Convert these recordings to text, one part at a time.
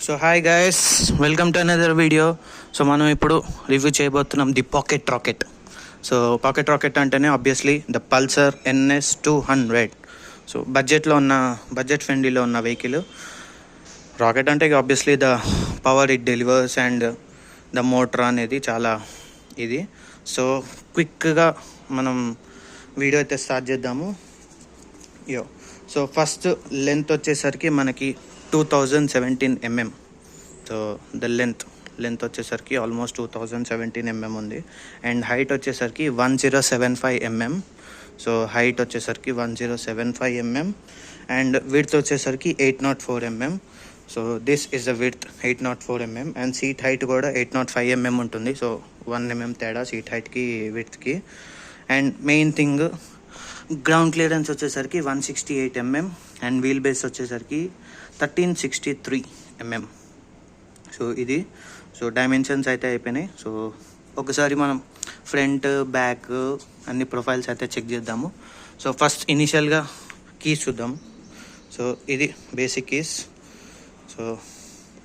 So hi guys, welcome to another video. So మనం ఇప్పుడు review చేయబోతున్నాం the pocket rocket. So pocket rocket అంటేనే obviously the Pulsar NS200. So budget ఫ్రెండ్లీలో ఉన్న vehicle. Rocket అంటే obviously the power it delivers and the motor అనేది చాలా ఇది. సో క్విక్గా మనం వీడియో అయితే స్టార్ట్ చేద్దాము. సో ఫస్ట్ లెంత్ వచ్చేసరికి మనకి 2017 mm. సో ద లెంత్ వచ్చేసరికి ఆల్మోస్ట్ 2017 mm ఉంది. అండ్ హైట్ వచ్చేసరికి 1075 mm. సో హైట్ వచ్చేసరికి 1075 mm అండ్ విడ్త్ వచ్చేసరికి 804 mm. So this is the width 804 mm and seat height కూడా 805 mm ఉంటుంది. సో 1 mm తేడా సీట్ హైట్కి విడ్త్కి. And main thing ground clearance వచ్చేసరికి 168 mm అండ్ వీల్ బేస్ వచ్చేసరికి 1363 mm. సో ఇది డైమెన్షన్స్ అయితే అయిపోయినాయి. సో ఒకసారి మనం ఫ్రంట్ బ్యాక్ అన్ని ప్రొఫైల్స్ అయితే చెక్ చేద్దాము. సో ఫస్ట్ ఇనిషియల్గా కీస్ చూద్దాం. సో ఇది basic keys. So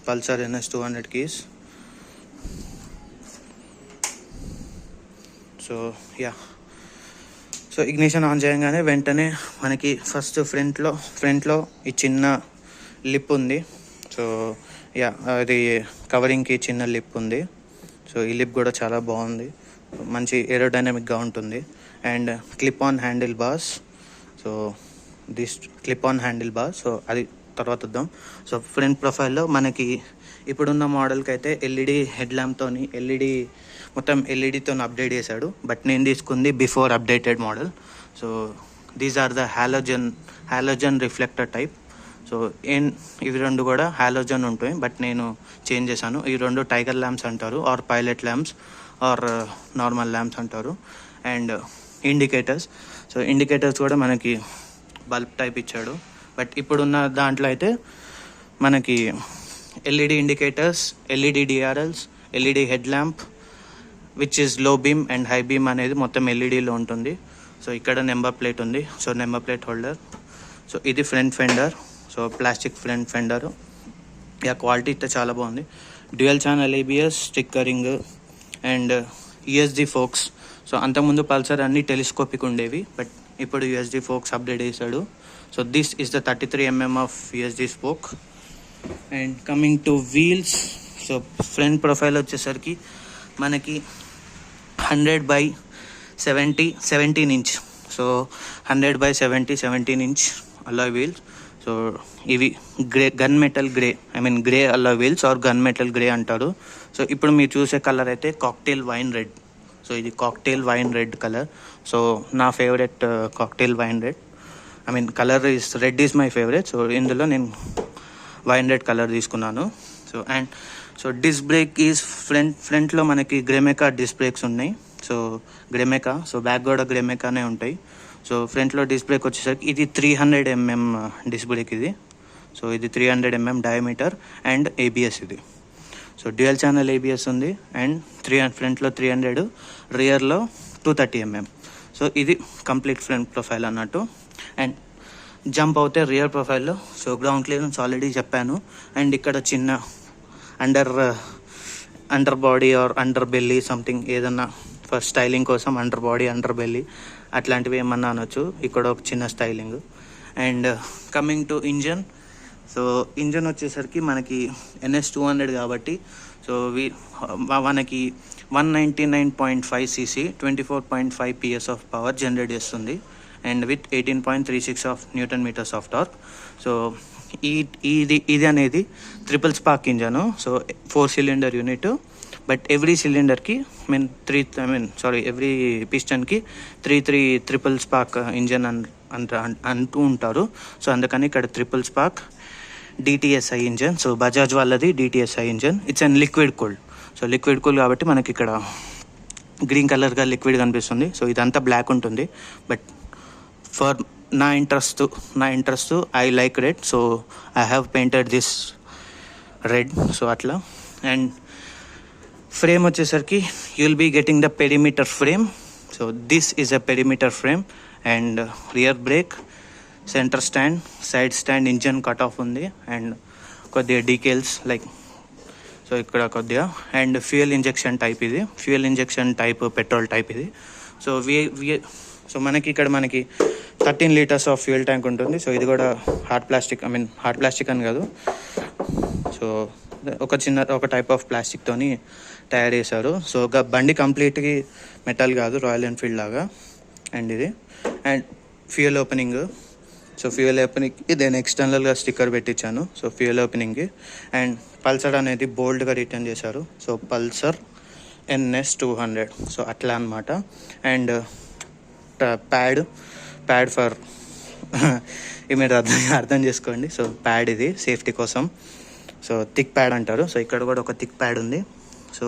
Pulsar NS200 keys. So so ignition on చేయగానే వెంటనే మనకి ఫస్ట్ ఫ్రంట్లో ఈ చిన్న లిప్ ఉంది. సో అది కవరింగ్కి చిన్న లిప్ ఉంది. సో ఈ లిప్ కూడా చాలా బాగుంది, మంచి ఏరోడైనమిక్గా ఉంటుంది. And clip on handle bars. So this clip on handle bar. So అది తర్వాత వద్దాం. సో ఫ్రంట్ ప్రొఫైల్లో మనకి ఇప్పుడున్న మోడల్కి అయితే LED హెడ్ ల్యాంప్తోని మొత్తం ఎల్ఈడితో అప్డేట్ చేశాడు. బట్ నేను తీసుకుంది before updated model. So these are the halogen reflector type. సో ఇవి రెండు కూడా హాలోజన్ ఉంటాయి, బట్ నేను చేంజ్ చేశాను. ఈ రెండు టైగర్ ల్యాంప్స్ అంటారు, or pilot lamps, or normal lamps అంటారు. And indicators. సో ఇండికేటర్స్ కూడా మనకి బల్బ్ టైప్ ఇచ్చాడు. బట్ ఇప్పుడున్న దాంట్లో అయితే మనకి LED indicators, LED DRLs, LED head lamp which is low beam and high beam అనేది మొత్తం LEDలో ఉంటుంది. సో ఇక్కడ నెంబర్ ప్లేట్ ఉంది. So number plate holder. So ఇది front fender. So plastic front fender. Quality అయితే చాలా బాగుంది. Dual channel ABS, stickering and USD forks. So అంతకుముందు పల్సర్ అన్ని టెలిస్కోపిక్ ఉండేవి, బట్ ఇప్పుడు USD ఫోక్స్ అప్డేట్ చేశాడు. So this is the 33 mm of USD spoke. And coming to wheels. So front profile వచ్చేసరికి మనకి 100/70 17 inch. So 100/70 inch alloy wheels. So ఇవి gun metal grey alloy wheels or gun metal grey అంటారు. So ఇప్పుడు మీరు చూసే colour అయితే cocktail wine red. So ఇది cocktail wine red colour. So నా favourite cocktail wine red. Colour red is my favourite. So ఇందులో నేను వైన్ రెడ్ కలర్ తీసుకున్నాను. సో డిస్క్ బ్రేక్ ఈజ్ ఫ్రంట్లో మనకి గ్రెమెకా డిస్క్ బ్రేక్స్ ఉన్నాయి. సో గ్రెమెకా. సో బ్యాక్ కూడా గ్రెమెకానే ఉంటాయి. సో ఫ్రంట్లో డిస్క్ బ్రేక్ వచ్చేసరికి ఇది 300 mm డిస్క్ బ్రేక్ ఇది. సో ఇది 300 mm డయామీటర్ అండ్ ABS ఇది. సో డ్యూయల్ ఛానల్ ABS ఉంది అండ్ ఫ్రంట్లో 300, రియర్లో 230 mm. సో ఇది కంప్లీట్ ఫ్రంట్ ప్రొఫైల్ అన్నట్టు. అండ్ జంప్ అవుతే రియర్ ప్రొఫైల్లో. సో గ్రౌండ్ క్లియరెన్స్ ఆల్రెడీ చెప్పాను. అండ్ ఇక్కడ చిన్న under body or under belly something ఏదన్నా ఫర్ స్టైలింగ్ కోసం అండర్ బాడీ అండర్ బెల్లీ అట్లాంటివి ఏమన్నా అనొచ్చు. ఇక్కడ ఒక చిన్న styling. And coming to engine. So engine వచ్చేసరికి మనకి NS200 కాబట్టి సో మనకి 199.5 cc 24.5 PS of power generate చేస్తుంది. And with 18.36 of Nm of torque. So ఇది అనేది triple spark engine. So 4 cylinder unit. But every సిలిండర్కి ఎవ్రీ పిస్టన్కి 3 ట్రిపుల్ స్పార్క్ ఇంజన్ అంటూ ఉంటారు. సో అందుకని ఇక్కడ triple spark DTSI engine. So Bajaj వాళ్ళది DTSI engine. It's and liquid cooled. So liquid cool కాబట్టి మనకి ఇక్కడ గ్రీన్ కలర్గా లిక్విడ్ కనిపిస్తుంది. సో ఇదంతా బ్లాక్ ఉంటుంది. బట్ ఫర్ నా interest I like red. So I have painted this red. So అట్లా. అండ్ ఫ్రేమ్ వచ్చేసరికి you will be getting the perimeter frame. So this is a perimeter frame. And rear brake, centre stand, side stand, engine cut off ఉంది. And కొద్దిగా details like so ఇక్కడ కొద్దిగా and fuel injection type, ఇది fuel injection type petrol type ఇది. So so మనకి 13 litres of fuel tank ఉంటుంది. So ఇది కూడా హార్డ్ ప్లాస్టిక్ అని కాదు, సో ఒక టైప్ ఆఫ్ ప్లాస్టిక్తోని తయారు చేశారు. సో బండి కంప్లీట్గా మెటల్ కాదు, రాయల్ ఎన్ఫీల్డ్ లాగా. అండ్ ఇది and fuel opening, so fuel opening ఇది నేను ఎక్స్టర్నల్గా స్టిక్కర్ పెట్టించాను. సో ఫ్యూయల్ ఓపెనింగ్కి అండ్ పల్సర్ అనేది బోల్డ్గా రిటర్న్ చేశారు. సో పల్సర్ NS 200, సో అట్లా అనమాట. అండ్ ప్యాడ్ ఫర్ మీరు అర్థం చేసుకోండి. సో ప్యాడ్ ఇది సేఫ్టీ కోసం, సో థిక్ ప్యాడ్ అంటారు. సో ఇక్కడ కూడా ఒక థిక్ ప్యాడ్ ఉంది, సో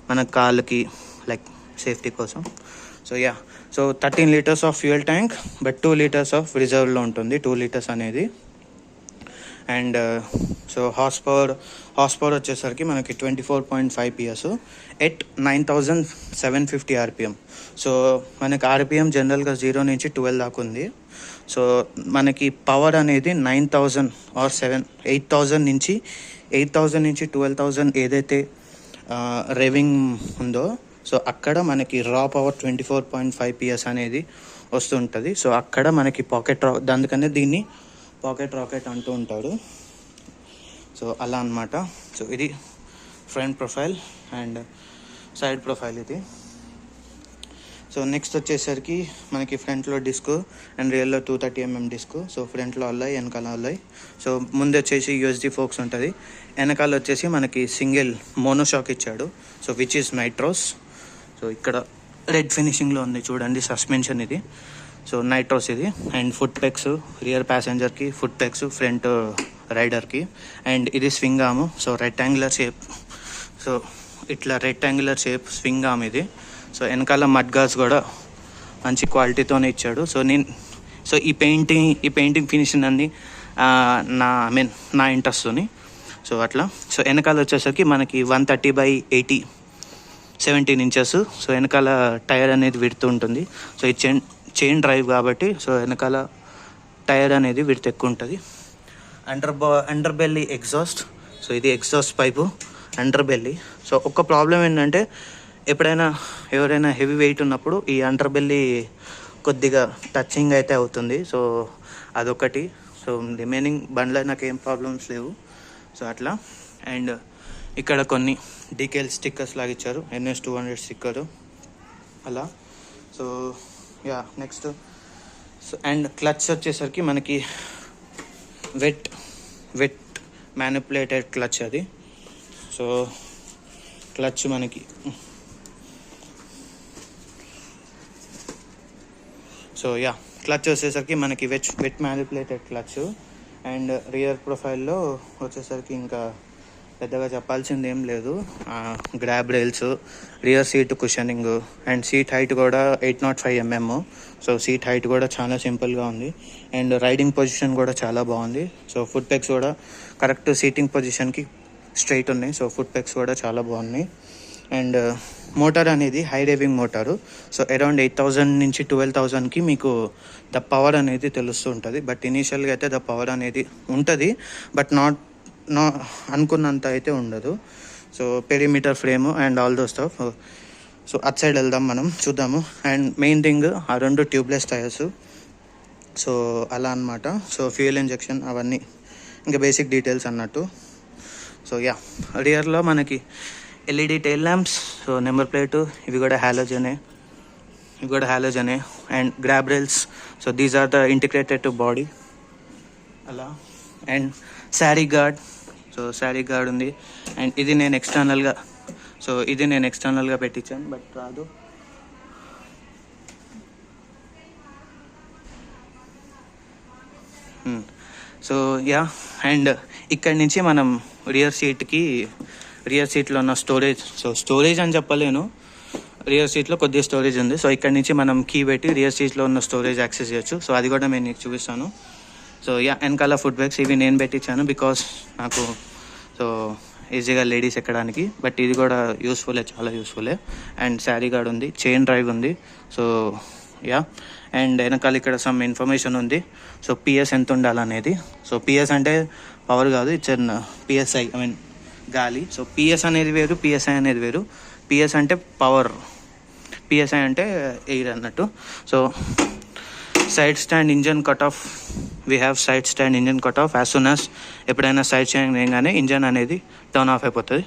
మన కాళ్ళకి లైక్ సేఫ్టీ కోసం. So so 13 litres of fuel tank, but 2 litres of రిజర్వ్లో ఉంటుంది, 2 లీటర్స్ అనేది. అండ్ సో హార్స్ పవర్ వచ్చేసరికి మనకి 24.5 PS ఎట్ 9750 RPM. సో మనకి RPM జనరల్గా 0 నుంచి 12 దాకా ఉంది. సో మనకి పవర్ అనేది 9000 ఆర్ 8000 నుంచి 12,000 ఏదైతే రేవింగ్ ఉందో, సో అక్కడ మనకి రా పవర్ 24.5 PS అనేది వస్తుంటుంది. సో అక్కడ మనకి అందుకనే దీన్ని పాకెట్ రాకెట్ అంటూ ఉంటాడు. సో అలా అనమాట. సో ఇది front profile and side profile ఇది. సో నెక్స్ట్ వచ్చేసరికి మనకి ఫ్రంట్లో డిస్క్ అండ్ రియల్లో 230mm డిస్క్. సో ఫ్రంట్లో అల్లాయి, వెనకాల అల్లాయి. సో ముందు వచ్చేసి USD ఫోక్స్ ఉంటుంది, వెనకాల వచ్చేసి మనకి సింగిల్ మోనోషాక్ ఇచ్చాడు, so which is Nitrox. So ఇక్కడ రెడ్ ఫినిషింగ్లో ఉంది చూడండి సస్పెన్షన్ ఇది, సో నైట్రోస్ ఇది. అండ్ ఫుట్ పెక్స్ రియర్ ప్యాసింజర్కి, ఫుట్ పెక్స్ ఫ్రంట్ రైడర్కి. అండ్ ఇది swing arm, so rectangular shape, so ఇట్లా రెక్టాంగులర్ షేప్ స్వింగ్ ఆర్మ్ ఇది. సో వెనకాల మడ్ గార్డ్స్ కూడా మంచి క్వాలిటీతోనే ఇచ్చాడు. సో ఈ పెయింటింగ్ ఫినిషింగ్ అన్ని నా ఇంట్రెస్ట్తోని. సో అట్లా. సో వెనకాల వచ్చేసరికి మనకి 130/80 17 inches. సో వెనకాల టైర్ అనేది విడుతూ ఉంటుంది. సో ఈ చైన్ డ్రైవ్ కాబట్టి సో వెనకాల టైర్ అనేది విడత ఎక్కువ ఉంటుంది. అండర్ బెల్లీ ఎగ్జాస్ట్, సో ఇది exhaust pipe under belly. So ఒక ప్రాబ్లం ఏంటంటే ఎవరైనా హెవీ వెయిట్ ఉన్నప్పుడు ఈ అండర్ బెల్లీ కొద్దిగా టచింగ్ అయితే అవుతుంది. సో అదొకటి. సో రిమైనింగ్ బండ్లో నాకు ఏం ప్రాబ్లమ్స్ లేవు. సో అట్లా. అండ్ ఇక్కడ కొన్ని డీకేల్ స్టిక్కర్స్ లాగా ఇచ్చారు, NS 200 స్టిక్కరు అలా. So next. So and clutch వచ్చేసరికి మనకి వెట్ మ్యానిపులేటెడ్ క్లచ్ అది. సో క్లచ్ మనకి క్లచ్ వచ్చేసరికి మనకి wet manipulated clutch. And rear ప్రొఫైల్లో వచ్చేసరికి ఇంకా పెద్దగా చెప్పాల్సింది ఏం లేదు. Grab rails, rear seat cushioning and seat height కూడా 805 mm. సో సీట్ హైట్ కూడా చాలా సింపుల్గా ఉంది. అండ్ రైడింగ్ పొజిషన్ కూడా చాలా బాగుంది. సో ఫుట్ పెక్స్ కూడా కరెక్ట్ సీటింగ్ పొజిషన్కి స్ట్రైట్ ఉన్నాయి. సో ఫుట్ పెక్స్ కూడా చాలా బాగున్నాయి. అండ్ మోటార్ అనేది high raving motor. So around 8,000 నుంచి 12,000కి మీకు ద పవర్ అనేది తెలుస్తూ ఉంటుంది. బట్ ఇనీషియల్గా అయితే ద పవర్ అనేది ఉంటుంది, బట్ నాట్ అనుకున్నంత అయితే ఉండదు. So perimeter frame and all though stuff. So at side వెళ్దాం మనం, చూద్దాము. అండ్ మెయిన్ థింగ్ ఆ 2 ట్యూబ్లెస్ టైర్స్. సో అలా అనమాట. సో ఫ్యూయల్ ఇంజెక్షన్ అవన్నీ ఇంకా బేసిక్ డీటెయిల్స్ అన్నట్టు. సో రియర్లో మనకి LED tail lamps, so number plate ఇవి కూడా హ్యాలోజనే. And grab rails, so these are the integrated to body అలా. And sari guard, so sari guard ఉంది. అండ్ ఇది నేను ఎక్స్టర్నల్గా పెట్టించాను, బట్ రాదు. సో అండ్ ఇక్కడి నుంచి మనం రియర్ సీట్లో ఉన్న స్టోరేజ్, సో స్టోరేజ్ అని చెప్పలేను, రియర్ సీట్లో కొద్దిగా స్టోరేజ్ ఉంది. సో ఇక్కడ నుంచి మనం కీ పెట్టి రియర్ సీట్లో ఉన్న స్టోరేజ్ యాక్సెస్ చేయొచ్చు. సో అది కూడా నేను నీకు చూపిస్తాను. సో వెనకాల ఫుట్ బ్యాగ్స్ ఇవి నేను పెట్టించాను, బికాస్ నాకు సో ఈజీగా లేడీస్ ఎక్కడానికి. బట్ ఇది కూడా చాలా యూస్ఫుల్లే. అండ్ శారీ గార్డ్ ఉంది, చైన్ డ్రైవ్ ఉంది. సో అండ్ వెనకాల ఇక్కడ సమ్ ఇన్ఫర్మేషన్ ఉంది. సో PS ఎంత ఉండాలనేది. సో PS అంటే పవర్ కాదు, it's an PSI, I mean గాలి. సో పిఎస్ అనేది వేరు, పిఎస్ఐ అనేది వేరు. పిఎస్ అంటే పవర్, పిఎస్ఐ అంటే ఎయిర్ అన్నట్టు. So side stand engine cut of, we have side stand engine cut of. As soon as ఎప్పుడైనా సైడ్ స్టాండ్ వేయగానే ఇంజన్ అనేది టర్న్ ఆఫ్ అయిపోతుంది.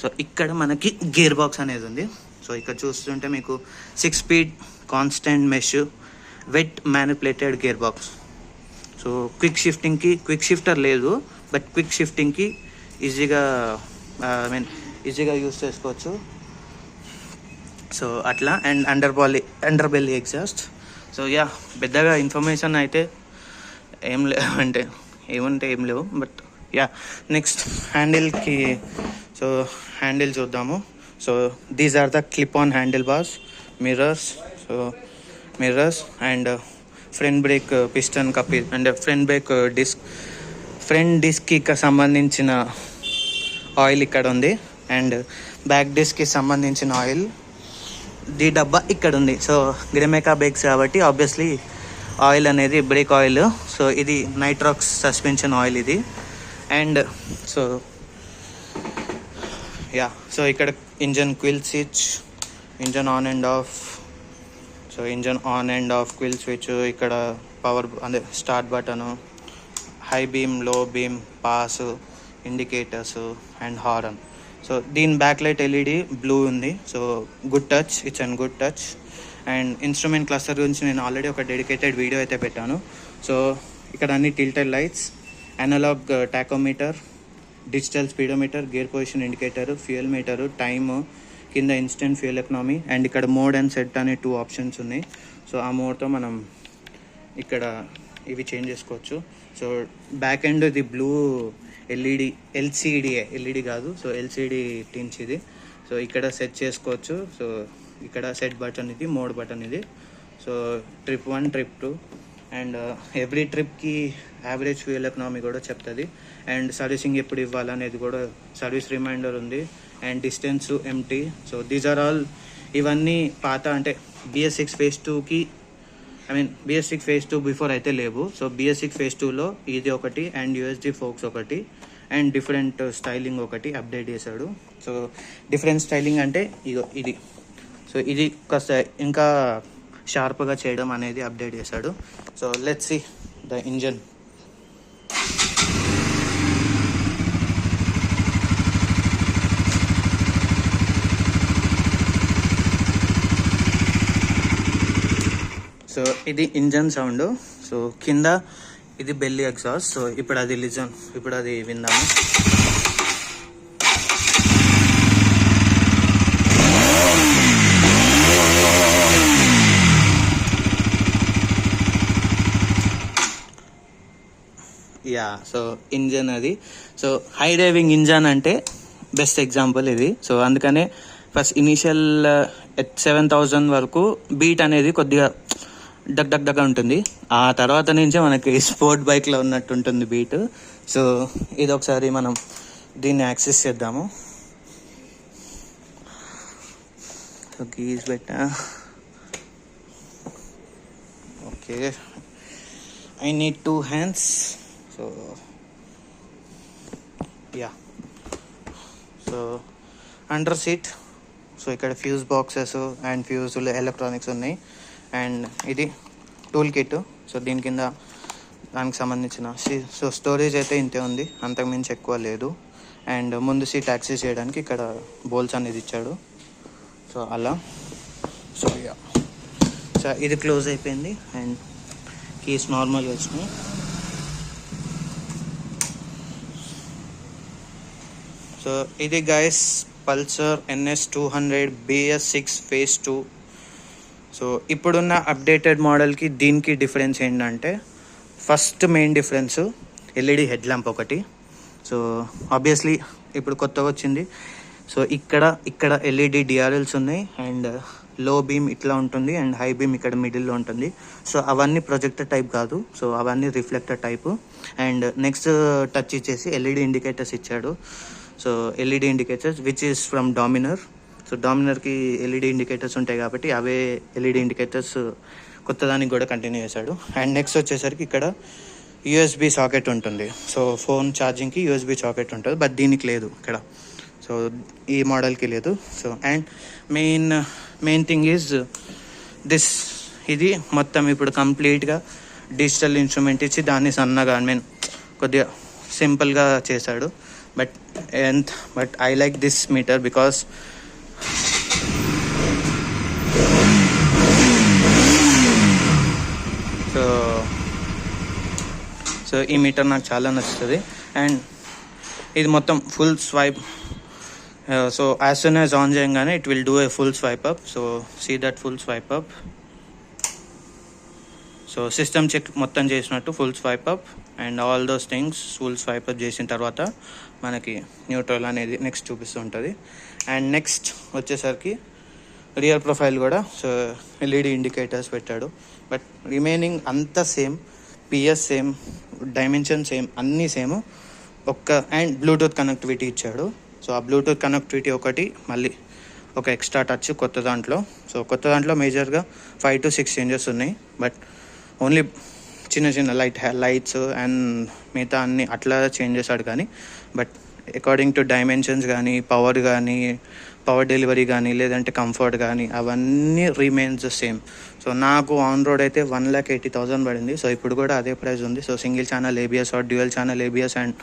సో ఇక్కడ మనకి గేర్ బాక్స్ అనేది ఉంది. సో ఇక్కడ చూస్తుంటే మీకు 6 speed constant mesh wet manipulated gear box. So quick shifter లేదు, బట్ క్విక్ షిఫ్టింగ్కి ఈజీగా ఈజీగా యూస్ చేసుకోవచ్చు. సో అట్లా. And under belly exhaust. So yeah, పెద్దగా ఇన్ఫర్మేషన్ అయితే ఏం లేవు. బట్ యా, నెక్స్ట్ హ్యాండిల్కి. సో హ్యాండిల్ చూద్దాము. So these are the clip on handle bars, mirrors. So mirrors and front brake piston cup and front brake front డిస్క్కి సంబంధించిన oil ఇక్కడ ఉంది. అండ్ బ్యాక్ డిస్క్కి సంబంధించిన ఆయిల్ ది డబ్బా ఇక్కడ ఉంది. సో గ్రెమేకా బ్రేక్స్ కాబట్టి ఆబ్వియస్లీ ఆయిల్ అనేది బ్రేక్ ఆయిల్. సో ఇది నైట్రాక్స్ సస్పెన్షన్ ఆయిల్ ఇది. అండ్ సో యా, సో ఇక్కడ engine క్విల్ switch, engine on and of. So engine on and of క్విల్ switch, ఇక్కడ పవర్ అదే స్టార్ట్ బటను, హై బీమ్, లో beam, pass, indicators and horn. So దీని back light LED blue ఉంది. So good touch, it's and good touch. And instrument cluster గురించి నేను already ఒక dedicated video అయితే పెట్టాను. సో ఇక్కడ అన్ని tilted lights, analogue tachometer, digital speedometer, gear position indicator, fuel meter, time, కింద ఇన్స్టెంట్ ఫ్యూయల్ ఎకనామీ. అండ్ ఇక్కడ మోడ్ అండ్ సెట్ అనే 2 ఆప్షన్స్ ఉన్నాయి. సో ఆ మోడ్తో మనం ఇక్కడ ఇవి చేంజ్ చేసుకోవచ్చు. సో బ్యాక్ ఎండ్ ఇది బ్లూ ఎల్ఈడి, ఎల్ఈడి కాదు, సో ఎల్సిడి టిన్స్ ఇది. సో ఇక్కడ సెట్ చేసుకోవచ్చు. సో ఇక్కడ సెట్ బటన్ ఇది, మోడ్ బటన్ ఇది. So trip 1, trip 2 and every ట్రిప్కి యావరేజ్ ఫ్యూయల్ ఎకనామీ కూడా చెప్తుంది. అండ్ సర్వీసింగ్ ఎప్పుడు ఇవ్వాలనేది కూడా సర్వీస్ రిమైండర్ ఉంది. And distance empty. So these are all, ఇవన్నీ పాత అంటే BS6 phase 2కి, I mean BS6 phase 2 before అయితే లేవు. సో BS6 phase 2లో ఇది ఒకటి, అండ్ USD ఫోక్స్ ఒకటి, అండ్ డిఫరెంట్ స్టైలింగ్ ఒకటి అప్డేట్ చేశాడు. సో డిఫరెంట్ స్టైలింగ్ అంటే ఇది. సో ఇది కాస్త ఇంకా షార్ప్గా చేయడం అనేది అప్డేట్ చేశాడు. So let's see the engine. So ఇది ఇంజన్ సౌండ్. సో కింద ఇది బెల్లీ ఎగ్జాస్ట్. సో ఇప్పుడు అది విందాము. యా, సో ఇంజన్ అది. సో హై డ్రైవింగ్ ఇంజన్ అంటే బెస్ట్ ఎగ్జాంపుల్ ఇది. సో అందుకనే ఫస్ట్ ఇనీషియల్ 7,000 వరకు బీట్ అనేది కొద్దిగా డగ్ ఉంటుంది. ఆ తర్వాత నుంచే మనకి స్పోర్ట్ బైక్లో ఉన్నట్టు ఉంటుంది బీట్. సో ఇది ఒకసారి మనం దీన్ని యాక్సెస్ చేద్దాము. సో కీస్ పెట్టా. Okay, I need 2 hands. So yeah, so under seat. So ఇక్కడ ఫ్యూజ్ బాక్సెస్ అండ్ ఫ్యూజులు ఎలక్ట్రానిక్స్ ఉన్నాయి. అండ్ ఇది టూల్ కిట్. సో దీని కింద దానికి సంబంధించిన సో స్టోరేజ్ అయితే ఇంతే ఉంది, అంతకుమించి ఎక్కువ లేదు. అండ్ ముందు సీట్ యాక్సెస్ చేయడానికి ఇక్కడ బోల్స్ అనేది ఇచ్చాడు. సో అలా. సో యా, సో ఇది క్లోజ్ అయిపోయింది. అండ్ కీస్ నార్మల్గా వచ్చినాయి. సో ఇది guys Pulsar NS200 BS6 phase 2. So ఇప్పుడున్న అప్డేటెడ్ మోడల్కి దీనికి డిఫరెన్స్ ఏంటంటే, first main difference LED head lamp ఒకటి. సో ఆబ్వియస్లీ ఇప్పుడు కొత్తగా వచ్చింది. సో ఇక్కడ ఎల్ఈడి DRLs ఉన్నాయి. అండ్ లో బీమ్ ఇట్లా ఉంటుంది, అండ్ హై బీమ్ ఇక్కడ మిడిల్లో ఉంటుంది. సో అవన్నీ ప్రొజెక్టర్ టైప్ కాదు, సో అవన్నీ reflector type. And next touch ఇచ్చేసి ఎల్ఈడి ఇండికేటర్స్ ఇచ్చాడు. So LED indicators which is from Dominar. So డామినర్కి ఎల్ఈడి ఇండికేటర్స్ ఉంటాయి కాబట్టి అవే ఎల్ఈడి ఇండికేటర్స్ కొత్త దానికి కూడా కంటిన్యూ చేశాడు. అండ్ నెక్స్ట్ వచ్చేసరికి ఇక్కడ యూఎస్బి సాకెట్ ఉంటుంది. సో ఫోన్ ఛార్జింగ్కి యూఎస్బి సాకెట్ ఉంటుంది, బట్ దీనికి లేదు ఇక్కడ. సో ఈ మోడల్కి లేదు. So and main thing is this. ఇది మొత్తం ఇప్పుడు కంప్లీట్గా డిజిటల్ ఇన్స్ట్రుమెంట్ ఇచ్చి దాన్ని సన్నగా కొద్దిగా సింపుల్గా చేశాడు. But I like this meter because so ఈ మీటర్ నాకు చాలా నచ్చుతుంది. అండ్ ఇది మొత్తం full swipe. So as soon as on చేయగానే it will do a full swipe up. So see that full swipe up. So system check మొత్తం చేసినట్టు full swipe up and all those things full swipe up చేసిన తర్వాత మనకి neutral అనేది next చూపిస్తూ ఉంటుంది. And next వచ్చేసరికి రియర్ ప్రొఫైల్ కూడా. సో ఎల్ఈడి ఇండికేటర్స్ పెట్టాడు, బట్ రిమైనింగ్ అంతా same. PS same, dimension same, అన్నీ సేమ్. అండ్ బ్లూటూత్ కనెక్టివిటీ ఇచ్చాడు. సో ఆ బ్లూటూత్ కనెక్టివిటీ ఒకటి, మళ్ళీ ఒక ఎక్స్ట్రా టచ్ కొత్త దాంట్లో. సో కొత్త దాంట్లో మేజర్గా 5 to 6 చేంజెస్ ఉన్నాయి, బట్ ఓన్లీ చిన్న లైట్స్ అండ్ మిగతా అన్నీ అట్లా చేంజ్ చేశాడు. కానీ బట్ అకార్డింగ్ టు డైమెన్షన్స్ కానీ పవర్ డెలివరీ కానీ లేదంటే కంఫర్ట్ కానీ అవన్నీ రిమైన్స్ సేమ్. సో నాకు ఆన్ రోడ్ అయితే 1,80,000 పడింది. సో ఇప్పుడు కూడా అదే ప్రైస్ ఉంది. So single channel ABS or dual channel ABS and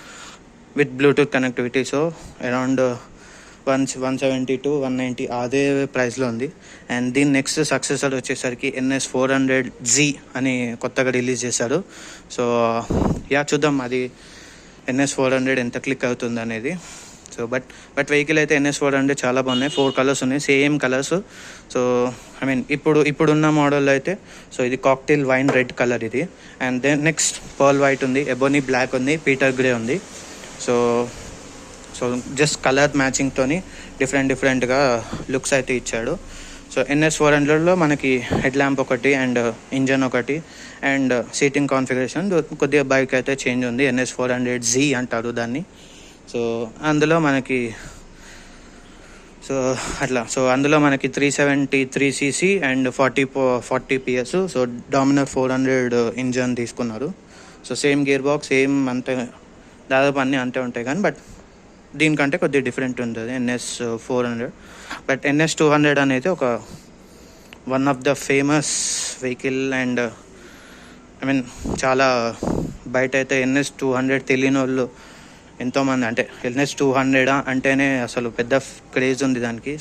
with bluetooth connectivity. So around 170 to 190 అదే ప్రైస్లో ఉంది. అండ్ దీని నెక్స్ట్ సక్సెసర్ వచ్చేసరికి NS400Z అని కొత్తగా రిలీజ్ చేశారు. సో చూద్దాం అది NS400 ఎంత క్లిక్ అవుతుంది అనేది. సో బట్ వెహికల్ అయితే NS400 చాలా బాగున్నాయి. 4 కలర్స్ ఉన్నాయి, సేమ్ కలర్స్. సో ఇప్పుడున్న మోడల్లో అయితే సో ఇది కాక్టైల్ వైన్ రెడ్ కలర్ ఇది. And then next pearl white ఉంది, ఎబోనీ బ్లాక్ ఉంది, పీటర్ గ్రే ఉంది. సో జస్ట్ కలర్ మ్యాచింగ్తోని డిఫరెంట్గా లుక్స్ అయితే ఇచ్చాడు. సో NS400లో మనకి హెడ్ ల్యాంప్ ఒకటి అండ్ ఇంజన్ ఒకటి అండ్ సీటింగ్ కాన్ఫిగరేషన్ కొద్దిగా బైక్ అయితే చేంజ్ ఉంది. NS400Z అంటారు దాన్ని. సో అందులో మనకి అందులో మనకి 373cc and 40 PS. So Dominar 400 engine తీసుకున్నారు. So same gear box, same అంతే, దాదాపు అన్నీ అంతే ఉంటాయి. కానీ బట్ దీనికంటే కొద్దిగా డిఫరెంట్ ఉంటుంది NS400. బట్ NS200 అనేది ఒక one of the famous vehicle. And చాలా బయట అయితే NS200 తెలియని వాళ్ళు ఎంతోమంది, అంటే NS200 అంటేనే అసలు పెద్ద క్రేజ్ ఉంది దానికి.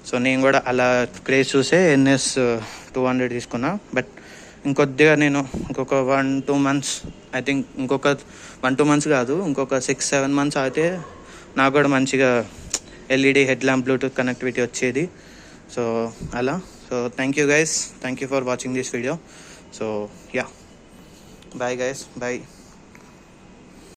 సో నేను కూడా అలా క్రేజ్ చూసే NS200 తీసుకున్నా. బట్ ఇంకొద్దిగా నేను ఇంకొక 1-2 months, ఐ థింక్ ఇంకొక 1-2 months కాదు, ఇంకొక 6-7 months అయితే నాకు కూడా మంచిగా LED head lamp Bluetooth connectivity వచ్చేది. సో అలా. So thank you for watching this video. So bye guys, bye.